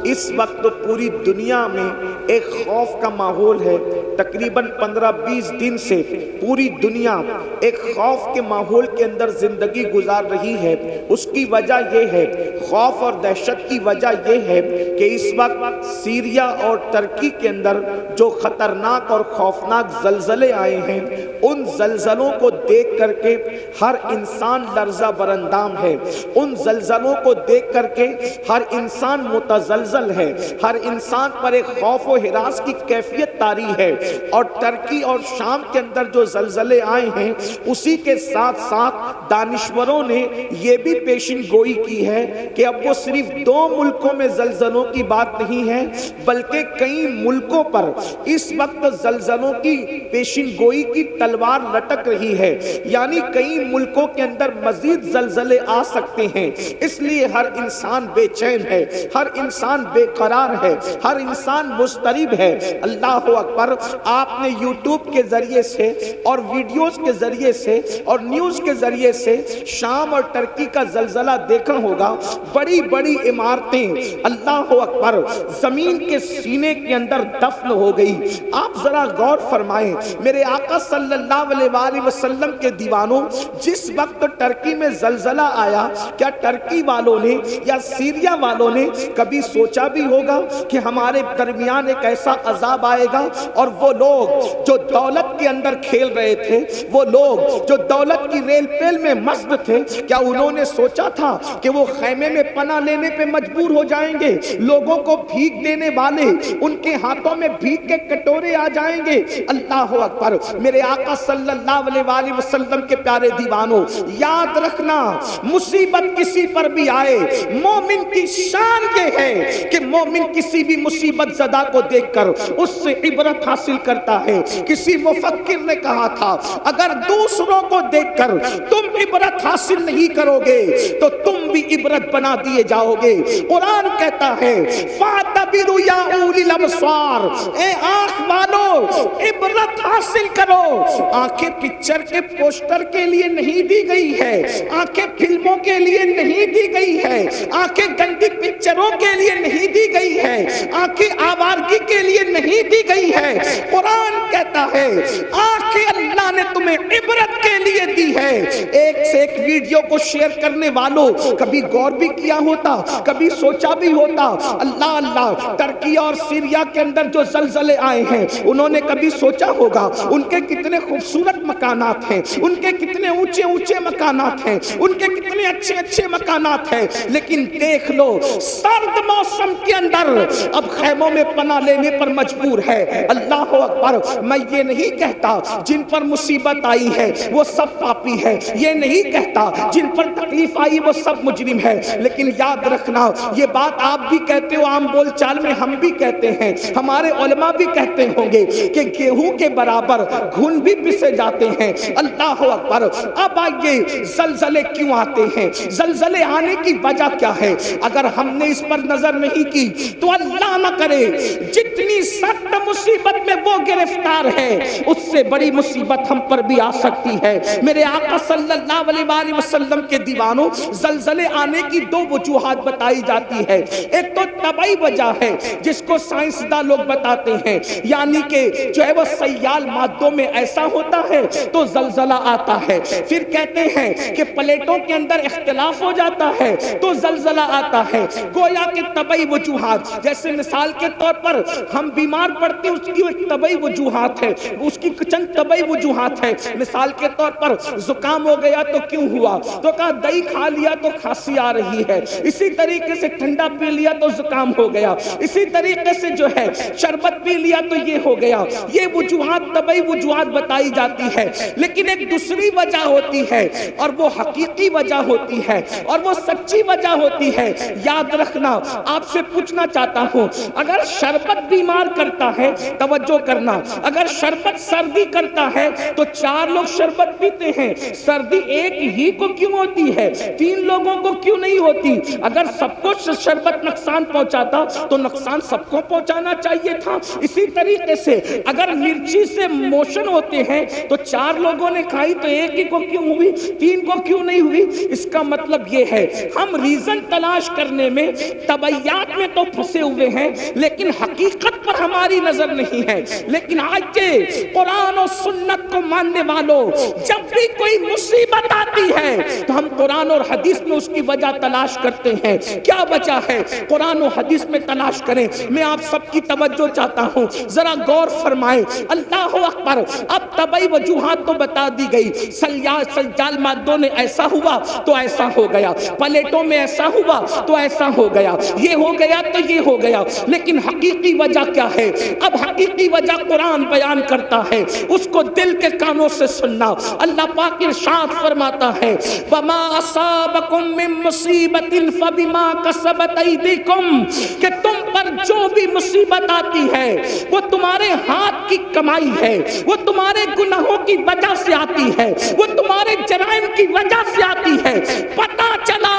اس وقت پوری دنیا میں ایک خوف کا ماحول ہے۔ تقریباً 15-20 دن سے پوری دنیا ایک خوف کے ماحول کے اندر زندگی گزار رہی ہے۔ اس کی وجہ یہ ہے، خوف اور دہشت کی وجہ یہ ہے کہ اس وقت سیریا اور ترکی کے اندر جو خطرناک اور خوفناک زلزلے آئے ہیں، ان زلزلوں کو دیکھ کر کے ہر انسان لرزہ برندام ہے۔ ان زلزلوں کو دیکھ کر کے ہر انسان متزلزل ہے، ہر انسان پر ایک خوف و ہراس کی کیفیت طاری ہے۔ اور ترکی اور شام کے اندر جو زلزلے آئے ہیں، اسی کے ساتھ ساتھ دانشوروں نے یہ بھی پیشن گوئی کی ہے کہ اب وہ صرف 2 ملکوں میں زلزلوں کی بات نہیں ہے، بلکہ کئی ملکوں پر اس وقت زلزلوں کی پیشن گوئی کی تلوار لٹک رہی ہے، یعنی کئی ملکوں کے اندر مزید زلزلے آ سکتے ہیں۔ اس لیے ہر انسان بے چین ہے، ہر انسان بے قرار ہے، ہر انسان مضطرب ہے۔ اللہ اکبر! آپ نے یوٹیوب کے ذریعے سے اور ویڈیوز کے ذریعے سے اور نیوز کے ذریعے سے شام اور ترکی کا زلزلہ دیکھا ہوگا۔ بڑی بڑی عمارتیں اللہ اکبر زمین کے سینے کے اندر دفن ہو گئی۔ آپ ذرا غور فرمائیں، میرے آقا صلی اللہ علیہ وآلہ وسلم کے دیوانوں، جس وقت ترکی میں زلزلہ آیا، کیا ترکی والوں نے یا سیریا والوں نے کبھی سوچا بھی ہوگا کہ ہمارے درمیان ایک ایسا عذاب آئے گا؟ اور وہ لوگ جو دولت کے اندر کھیل رہے تھے، وہ لوگ جو دولت کی ریل پیل میں مست تھے، کیا انہوں نے سوچا تھا کہ وہ خیمے میں پناہ لینے پہ مجبور ہو جائیں گے؟ لوگوں کو بھیک دینے والے ان کے ہاتھوں میں بھیک کے کٹورے آ جائیں گے۔ اللہ اکبر! میرے آقا صلی اللہ علیہ وآلہ وسلم کے پیارے دیوانوں، یاد رکھنا، مصیبت کسی پر بھی آئے، مومن کی شان یہ ہے کہ مومن کسی بھی مصیبت زدہ کو دیکھ کر اس سے عبرت حاصل کرتا ہے۔ کسی مفکر نے کہا تھا، اگر دوسروں کو دیکھ کر تم عبرت حاصل نہیں کرو گے تو تم بھی عبرت بنا دیے جاؤ گے۔ قرآن کہتا ہے، فَاعْتَبِرُوا يَا أُولِي الْأَبْصَارِ، اے آنکھ والو عبرت حاصل کرو۔ آنکھیں پکچر کے پوسٹر کے لیے نہیں دی گئی ہے، آنکھیں فلموں کے لیے نہیں دی گئی ہے، آنکھیں گندی پکچروں کے لیے نہیں دی گئی ہے، آنکھیں آوارگی کے لیے نہیں دی گئی ہے۔ قرآن کہتا ہے آنکھیں اللہ نے تمہیں عبرت کے لیے دی ہے۔ ایک سے ایک ویڈیو کو شیئر کرنے والوں کبھی غور بھی کیا ہوتا، کبھی سوچا بھی ہوتا؟ اللہ اللہ! ترکی اور سیریا کے اندر جو زلزلے آئے ہیں، انہوں نے کبھی سوچا ہوگا ان کے کتنے خوبصورت مکانات ہیں، ان کے کتنے اونچے اونچے مکانات ہیں، ان کے کتنے اچھے اچھے مکانات ہیں، لیکن دیکھ لو سرد موسم کے اندر اب خیموں میں پناہ لینے پر مجبور ہے۔ اللہ اکبر! میں یہ نہیں کہتا جن پر مصیبت آئی ہے وہ سب پاپی ہے، یہ نہیں کہتا جن پر تکلیف آئی وہ سب مجرم ہے، لیکن یاد رکھنا، یہ بات آپ بھی کہتے ہو، عام بول چال میں ہم بھی کہتے ہیں، ہمارے علماء بھی کہتے ہوں گے کہ گیہوں کے برابر گھن بھی پسے جاتے ہیں۔ اللہ اکبر! اب آئیے، زلزلے کیوں آتے ہیں؟ زلزلے آنے کی وجہ کیا ہے؟ اگر ہم نے اس پر نظر نہیں کی تو اللہ نہ کرے جتنی سخت مصیبت میں وہ گرفتار ہے، اس سے بڑی مصیبت ہم پر بھی آ سکتی ہے۔ میرے آقا صلی اللہ علیہ وآلہ وسلم کے دیوانوں، زلزلے آنے کی 2 وجوہات بتائی جاتی ہے۔ ایک تو طبعی وجہ ہے جس کو سائنسداں لوگ بتاتے ہیں، یعنی کہ جو ہے وہ سیال مادوں میں ایسا ہوتا ہے تو زلزلہ آتا ہے۔ پھر کہتے ہیں کہ پلیٹوں کے اندر اختلاف ہو جاتا ہے تو زلزلہ آتا ہے۔ گویا کہ طبعی وجوہات، جیسے مثال کے طور پر ہم بیمار پڑتے ہیں، اس کی ایک طبعی وجوہات ہے، اس کی چند طبعی وجوہات ہے۔ مثال کے طور پر زکام ہو گیا تو کیوں ہوا؟ تو کہا دہی کھا لیا تو کھانسی آ رہی ہے، اسی طریقے سے ٹھنڈا پی لیا تو زکام ہو گیا، اسی طریقے سے جو ہے شربت پی لیا تو یہ ہو گیا۔ یہ وجوہات طبعی وجوہات بتائی جاتی ہے، لیکن ایک دوسری وجہ ہوتی ہے اور وہ حقیقی وجہ ہوتی ہے اور وہ سچی وجہ ہوتی ہے۔ یاد رکھنا، آپ سے پوچھنا چاہتا ہوں، اگر شربت بیمار کرتا ہے، توجہ کرنا، اگر شربت سردی کرتا ہے تو 4 لوگ شربت پیتے ہیں، سردی ایک ہی کو کیوں ہوتی ہے؟ 3 لوگوں کو کیوں نہیں ہوتی؟ اگر سب کو شربت نقصان پہنچاتا تو نقصان سب کو پہنچانا چاہیے تھا۔ اسی طریقے سے اگر مرچی سے موشن ہوتے ہیں تو 4 لوگوں نے کھائی تو ایک ہی کو کیوں ہوئی، 3 کو کیوں نہیں ہوئی؟ اس کا مطلب یہ ہے ہم ریزن تلاش کرنے میں طبعیات میں تو پھنسے ہوئے ہیں لیکن حقیقت پر ہماری نظر نہیں ہے۔ لیکن آج کے قرآن و سنت کو ماننے والوں، جب بھی کوئی مصیبت آتی ہے تو ہم قرآن اور حدیث میں اس کی وجہ تلاش کرتے ہیں۔ کیا وجہ ہے؟ قرآن و حدیث میں تلاش کریں۔ میں آپ سب کی توجہ چاہتا ہوں، ذرا غور فرمائیں۔ اللہ اکبر۔ اب طبعی وجوہات تو بتا دی گئی، سجال مادوں نے ایسا ہوا تو ایسا ہو گیا، پلیٹوں میں ایسا ہوا تو ایسا ہو گیا، یہ ہو گیا تو یہ ہو گیا، لیکن حقیقی وجہ کیا ہے؟ اب حقیقی وجہ قرآن بیان کرتا ہے، اس کو دل کے کانوں سے سننا۔ اللہ پاک ارشاد فرماتا ہے وَمَا أَصَابَكُم مِّن مُّصِيبَةٍ فَبِمَا كَسَبَتْ أَيْدِيكُم، کہ تم پر جو بھی مصیبت آتی ہے وہ تمہارے ہاتھ کی کمائی ہے، وہ تمہارے گناہوں کی وجہ سے آتی ہے، وہ تمہارے جرائم کی وجہ سے آتی ہے۔ پتہ چلا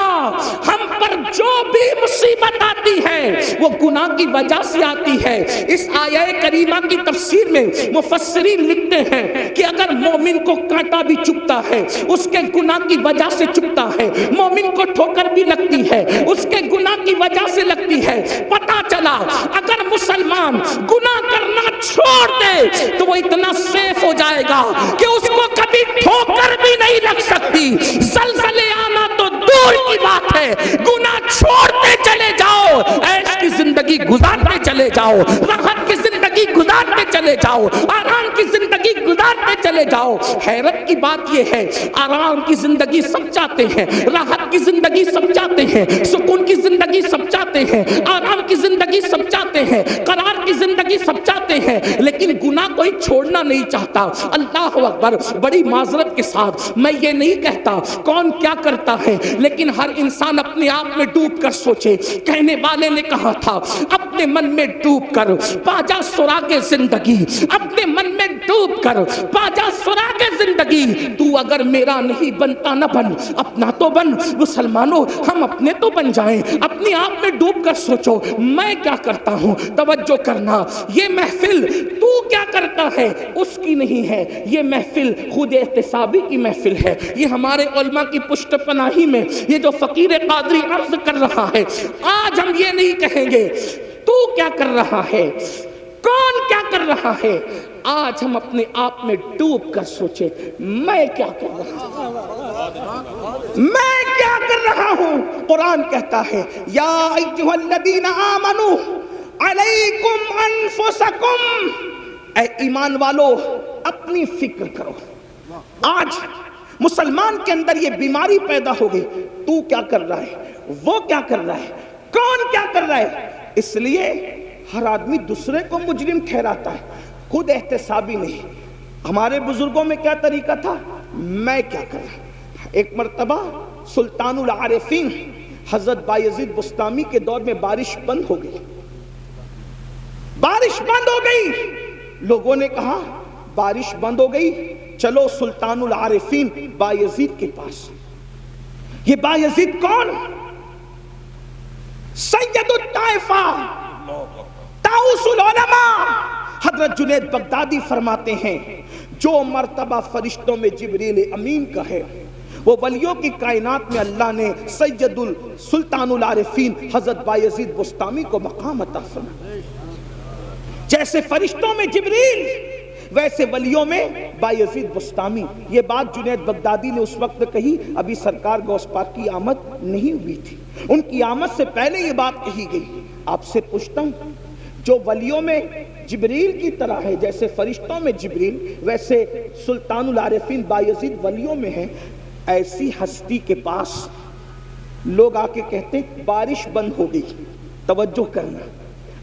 ہم پر جو بھی مصیبت آتی ہے وہ گناہ کی وجہ سے آتی ہے۔ اس آیہ کریمہ کی تفسیر میں مفسرین لکھتے ہیں کہ اگر مومن کو کانٹا بھی چبھتا ہے اس کے گناہ کی وجہ سے چبھتا ہے، مومن کو ٹھوکر بھی لگتی ہے اس کے گناہ کی وجہ سے لگتی ہے۔ پتہ چلا اگر مسلمان گناہ کرنا چھوڑ دے تو وہ اتنا سیف ہو جائے گا کہ اس کو کبھی ٹھوکر بھی نہیں لگ سکتی، زلزلے آنا تو دور کی بات ہے۔ گناہ چھوڑتے چلے جاؤ، عیش کی زندگی گزارتے چلے جاؤ، راحت کی زندگی گزارتے چلے جاؤ، آرام کی زندگی گزارتے چلے جاؤ۔ حیرت کی بات یہ ہے آرام کی زندگی سب چاہتے ہیں، راحت کی زندگی سب چاہتے ہیں، سکون کی زندگی سب چاہتے ہیں، آرام کی زندگی سب چاہتے ہیں، قرار کی زندگی سب چاہتے ہیں، لیکن گناہ کوئی چھوڑنا نہیں چاہتا۔ اللہ اکبر۔ بڑی معذرت کے ساتھ میں یہ نہیں کہتا کون کیا کرتا ہے، لیکن ہر انسان اپنے آپ میں ڈوب کر سوچے۔ کہنے والے نے کہا تھا اپنے من میں ڈوب کر پاجا سراغ زندگی، اپنے من میں ڈوب کر پاجا سراغ زندگی، تو اگر میرا نہیں بنتا نہ بن، اپنا تو بن۔ مسلمانوں ہم اپنے تو بن جائیں، اپنے آپ میں ڈوب کر سوچو میں کیا کرتا ہوں۔ توجہ کرنا، یہ محفل تو کیا کرتا ہے اس کی نہیں ہے، یہ محفل خود احتسابی کی محفل ہے۔ یہ ہمارے علماء کی پشت پناہی میں یہ جو فقیر قادری عرض کر رہا ہے، آج ہم یہ نہیں کہیں گے تو کیا کر رہا ہے، کون کیا کر رہا ہے، آج ہم اپنے آپ میں ڈوب کر سوچیں میں کیا کر رہا ہوں، میں کیا کر رہا ہوں۔ قرآن کہتا ہے یا ایھا الذین آمنوا علیکم انفسکم، اے ایمان والو اپنی فکر کرو۔ آج مسلمان کے اندر یہ بیماری پیدا ہو گئی، تو کیا کر رہا ہے، وہ کیا کر رہا ہے، کون کیا کر رہا ہے۔ اس لیے ہر آدمی دوسرے کو مجرم ٹھہراتا ہے، خود احتسابی نہیں۔ ہمارے بزرگوں میں کیا طریقہ تھا، میں کیا کر رہا۔ ایک مرتبہ سلطان العارفین حضرت بایزید بسطامی کے دور میں بارش بند ہو گئی، بارش بند ہو گئی۔ لوگوں نے کہا بارش بند ہو گئی، چلو سلطان العارفین بایزید کے پاس۔ یہ بایزید کون؟ سید الطائفہ، طاؤس العلماء۔ حضرت جنید بغدادی فرماتے ہیں جو مرتبہ فرشتوں میں جبریل امین کا ہے، وہ ولیوں کی کائنات میں اللہ نے سید السلطان العارفین حضرت بایزید بسطامی کو مقام عطا فرمایا۔ جیسے فرشتوں میں جبریل ویسے ولیوں میں بایزید بسطامی۔ یہ بات جنید بغدادی نے اس وقت کہی، ابھی سرکار غوث پاک کی آمد نہیں ہوئی تھی، ان کی آمد سے پہلے یہ بات کہی گئی۔ آپ سے پوچھتا ہوں جو ولیوں میں جبریل کی طرح ہے، جیسے فرشتوں میں جبریل ویسے سلطان العارفین بایزید ولیوں میں ہیں، ایسی ہستی کے پاس لوگ آ کے کہتے ہیں بارش بند ہو گئی۔ توجہ کرنا،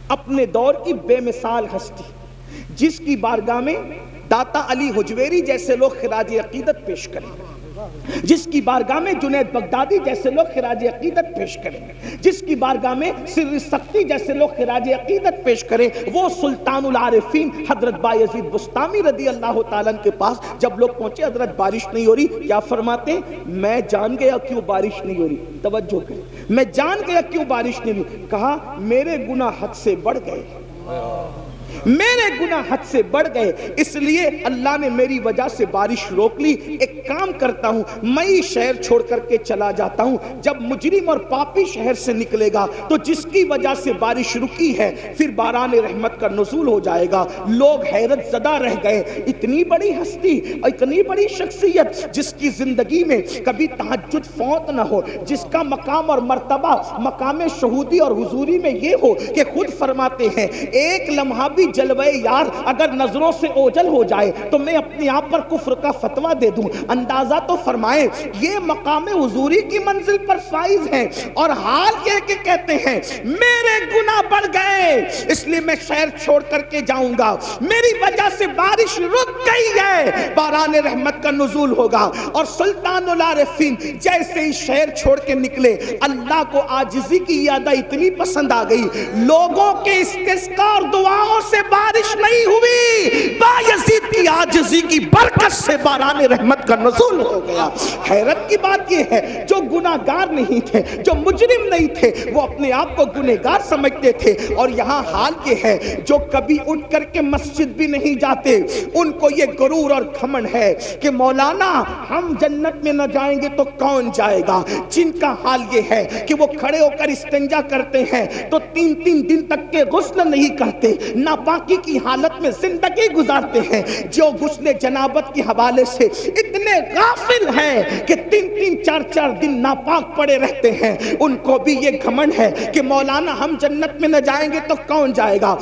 اپنے دور کی بے مثال ہستی جس کی بارگاہ میں داتا علی حجویری جیسے لوگ خراج عقیدت پیش کریں، جس کی بارگاہ میں جنید بغدادی جیسے لوگ خراج عقیدت پیش کریں، جس کی بارگاہ میں سر سختی جیسے لوگ خراج عقیدت پیش کریں، وہ سلطان العارفین حضرت بایزید بسطامی رضی اللہ تعالیٰ عنہ کے پاس جب لوگ پہنچے حضرت بارش نہیں ہو رہی، کیا فرماتے ہیں میں جان گیا کیوں بارش نہیں ہو رہی۔ توجہ کریں، میں جان گیا کیوں بارش نہیں ہوئی۔ کہا میرے گناہ حد سے بڑھ گئے، میرے گناہ حد سے بڑھ گئے، اس لیے اللہ نے میری وجہ سے بارش روک لی۔ ایک کام کرتا ہوں، میں شہر چھوڑ کر کے چلا جاتا ہوں۔ جب مجرم اور پاپی شہر سے نکلے گا تو جس کی وجہ سے بارش رکی ہے پھر باران رحمت کا نزول ہو جائے گا۔ لوگ حیرت زدہ رہ گئے، اتنی بڑی ہستی، اتنی بڑی شخصیت جس کی زندگی میں کبھی تہجد فوت نہ ہو، جس کا مقام اور مرتبہ مقام شہودی اور حضوری میں یہ ہو کہ خود فرماتے ہیں ایک لمحہ بھی جلوے یار اگر نظروں سے اوجھل ہو جائے تو میں اپنے آپ پر کفر کا فتویٰ دے دوں۔ اندازہ تو فرمائیں یہ مقام حضوری کی منزل پر فائز ہیں، اور حال کے کہتے ہیں میرے گناہ بڑھ گئے اس لیے میں شہر چھوڑ کر کے جاؤں گا، میری وجہ سے بارش رک گئی ہے، باران رحمت کا نزول ہوگا۔ اور سلطان العارفین جیسے ہی شہر چھوڑ کے نکلے، اللہ کو عاجزی کی یادہ اتنی پسند آ گئی، لوگوں کے استسقاء اور دعاؤں سے بارش نہیں ہوئی، بایزید کی عاجزی کی برکت سے باران رحمت کا نزول ہو گیا۔ حیرت کی بات یہ ہے جو گناہگار نہیں تھے، جو مجرم نہیں تھے، وہ اپنے آپ کو گنہگار سمجھتے تھے، اور یہاں حال یہ ہے جو کبھی اٹھ کر کے مسجد بھی نہیں جاتے ان کو یہ غرور اور گھمنڈ ہے کہ مولانا ہم جنت میں نہ جائیں گے تو کون جائے گا۔ جن کا حال یہ ہے کہ وہ کھڑے ہو کر استنجا کرتے ہیں تو 3 دن تک کے غسل نہیں کرتے، ناپاکی کی حالت میں زندگی گزارتے ہیں، جو غسل جنابت کے حوالے سے اتنے غافل ہیں کہ 3-4 دن ناپاک پڑے رہتے ہیں، ان کو بھی یہ گھمنڈ ہے کہ مولانا ہم جنت میں نہ جائیں گے تو کون جائے گا۔